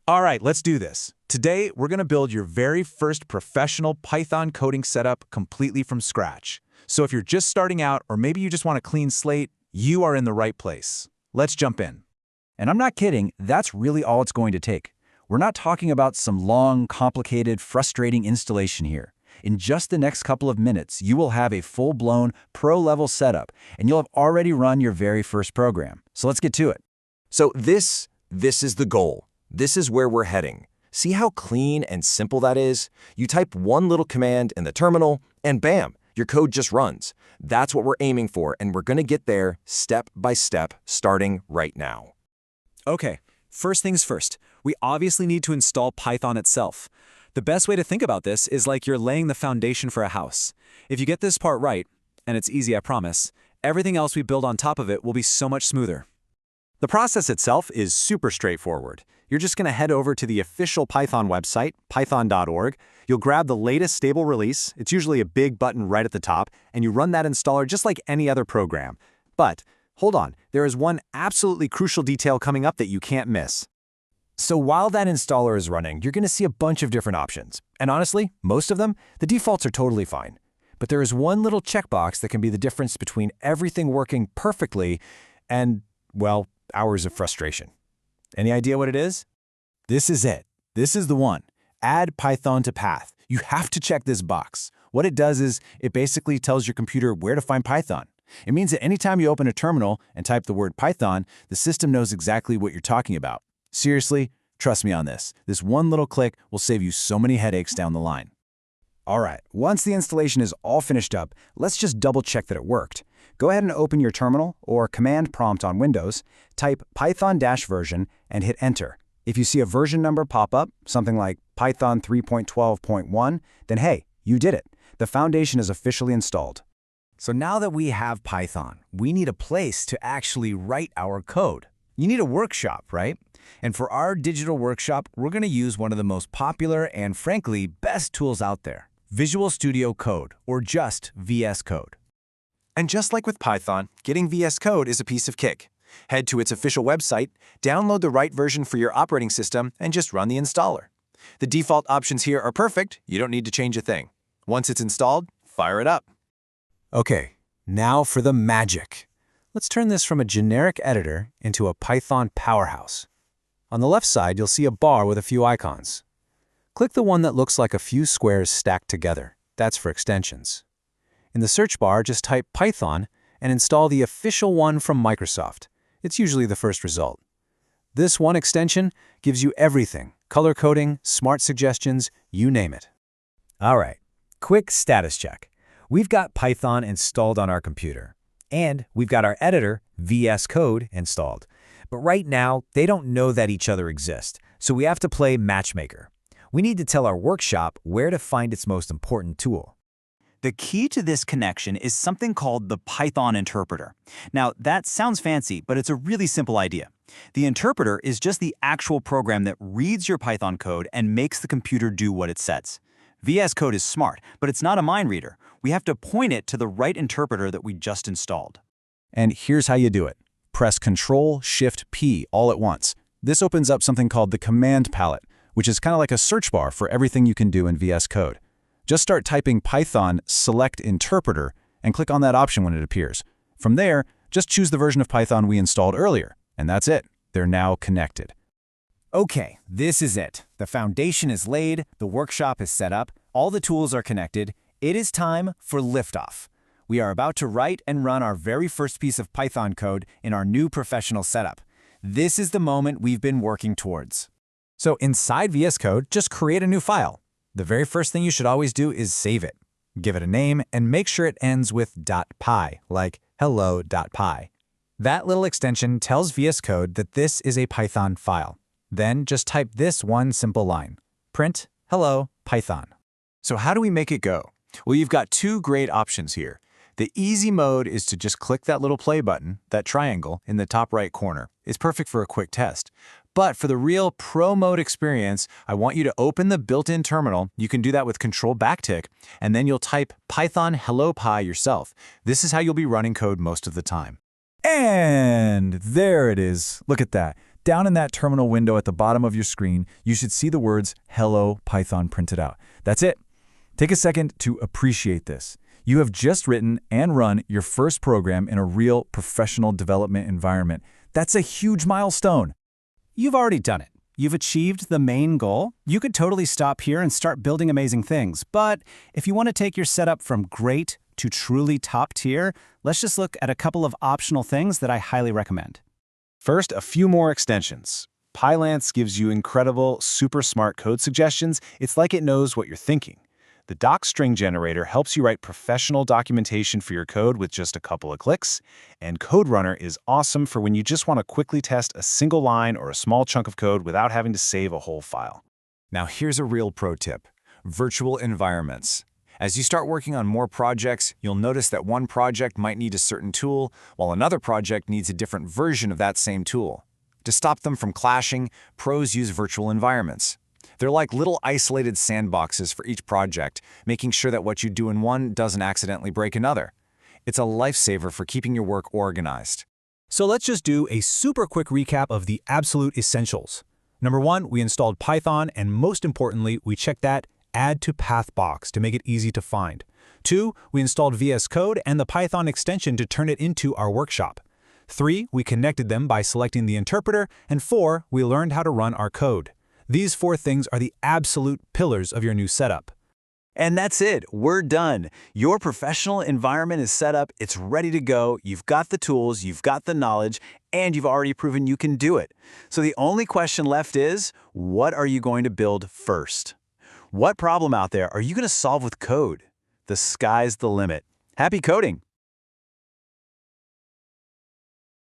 All right, let's do this. Today, we're going to build your very first professional Python coding setup completely from scratch. So if you're just starting out, or maybe you just want a clean slate, you are in the right place. Let's jump in. And I'm not kidding, that's really all it's going to take. We're not talking about some long, complicated, frustrating installation here. In just the next couple of minutes, you will have a full-blown, pro-level setup, and you'll have already run your very first program. So let's get to it. So this is the goal. This is where we're heading. See how clean and simple that is? You type one little command in the terminal, and bam, your code just runs. That's what we're aiming for, and we're going to get there step by step, starting right now. Okay, first things first. We obviously need to install Python itself. The best way to think about this is like you're laying the foundation for a house. If you get this part right, and it's easy, I promise, everything else we build on top of it will be so much smoother. The process itself is super straightforward. You're just going to head over to the official Python website, python.org. You'll grab the latest stable release. It's usually a big button right at the top, and you run that installer just like any other program. But hold on, there is one absolutely crucial detail coming up that you can't miss. So while that installer is running, you're going to see a bunch of different options. And honestly, most of them, the defaults are totally fine. But there is one little checkbox that can be the difference between everything working perfectly and, well, hours of frustration. Any idea what it is? This is it. This is the one. Add Python to path. You have to check this box. What it does is it basically tells your computer where to find Python. It means that anytime you open a terminal and type the word Python, the system knows exactly what you're talking about. Seriously, trust me on this. This one little click will save you so many headaches down the line. All right, once the installation is all finished up, let's just double check that it worked. Go ahead and open your terminal or command prompt on Windows, type python-version and hit enter. If you see a version number pop up, something like Python 3.12.1, then hey, you did it. The foundation is officially installed. So now that we have Python, we need a place to actually write our code. You need a workshop, right? And for our digital workshop, we're going to use one of the most popular and frankly best tools out there, Visual Studio Code, or just VS Code. And just like with Python, getting VS Code is a piece of cake. Head to its official website, download the right version for your operating system, and just run the installer. The default options here are perfect. You don't need to change a thing. Once it's installed, fire it up. Okay, now for the magic. Let's turn this from a generic editor into a Python powerhouse. On the left side, you'll see a bar with a few icons. Click the one that looks like a few squares stacked together. That's for extensions. In the search bar, just type Python and install the official one from Microsoft. It's usually the first result. This one extension gives you everything: color coding, smart suggestions, you name it. All right, quick status check. We've got Python installed on our computer, and we've got our editor, VS Code, installed. But right now, they don't know that each other exist, so we have to play matchmaker. We need to tell our workshop where to find its most important tool. The key to this connection is something called the Python interpreter. Now, that sounds fancy, but it's a really simple idea. The interpreter is just the actual program that reads your Python code and makes the computer do what it says. VS Code is smart, but it's not a mind reader. We have to point it to the right interpreter that we just installed. And here's how you do it. Press Ctrl-Shift-P all at once. This opens up something called the command palette, which is kind of like a search bar for everything you can do in VS Code. Just start typing Python select interpreter and click on that option when it appears. From there, just choose the version of Python we installed earlier, and that's it. They're now connected. Okay, this is it. The foundation is laid, the workshop is set up, all the tools are connected. It is time for liftoff. We are about to write and run our very first piece of Python code in our new professional setup. This is the moment we've been working towards. So inside VS Code, just create a new file. The very first thing you should always do is save it. Give it a name and make sure it ends with .py, like hello.py. That little extension tells VS Code that this is a Python file. Then just type this one simple line: print hello Python. So how do we make it go? Well, you've got two great options here. The easy mode is to just click that little play button, that triangle in the top right corner. It's perfect for a quick test. But for the real pro mode experience, I want you to open the built-in terminal. You can do that with Control backtick, and then you'll type Python hello py yourself. This is how you'll be running code most of the time. And there it is. Look at that. down in that terminal window at the bottom of your screen, you should see the words Hello Python printed out. That's it. Take a second to appreciate this. You have just written and run your first program in a real professional development environment. That's a huge milestone. You've already done it. You've achieved the main goal. You could totally stop here and start building amazing things. But if you want to take your setup from great to truly top tier, let's just look at a couple of optional things that I highly recommend. First, a few more extensions. Pylance gives you incredible, super smart code suggestions. It's like it knows what you're thinking. The doc string generator helps you write professional documentation for your code with just a couple of clicks. And Code Runner is awesome for when you just want to quickly test a single line or a small chunk of code without having to save a whole file. Now here's a real pro tip: virtual environments. As you start working on more projects, you'll notice that one project might need a certain tool, while another project needs a different version of that same tool. To stop them from clashing, pros use virtual environments. They're like little isolated sandboxes for each project, making sure that what you do in one doesn't accidentally break another. It's a lifesaver for keeping your work organized. So let's just do a super quick recap of the absolute essentials. Number 1, we installed Python, and most importantly, we checked that Add to Path box to make it easy to find. 2, we installed VS Code and the Python extension to turn it into our workshop. 3, we connected them by selecting the interpreter. And 4, we learned how to run our code. These 4 things are the absolute pillars of your new setup. And that's it. We're done. Your professional environment is set up. It's ready to go. You've got the tools, you've got the knowledge, and you've already proven you can do it. So the only question left is, what are you going to build first? What problem out there are you going to solve with code? The sky's the limit. Happy coding!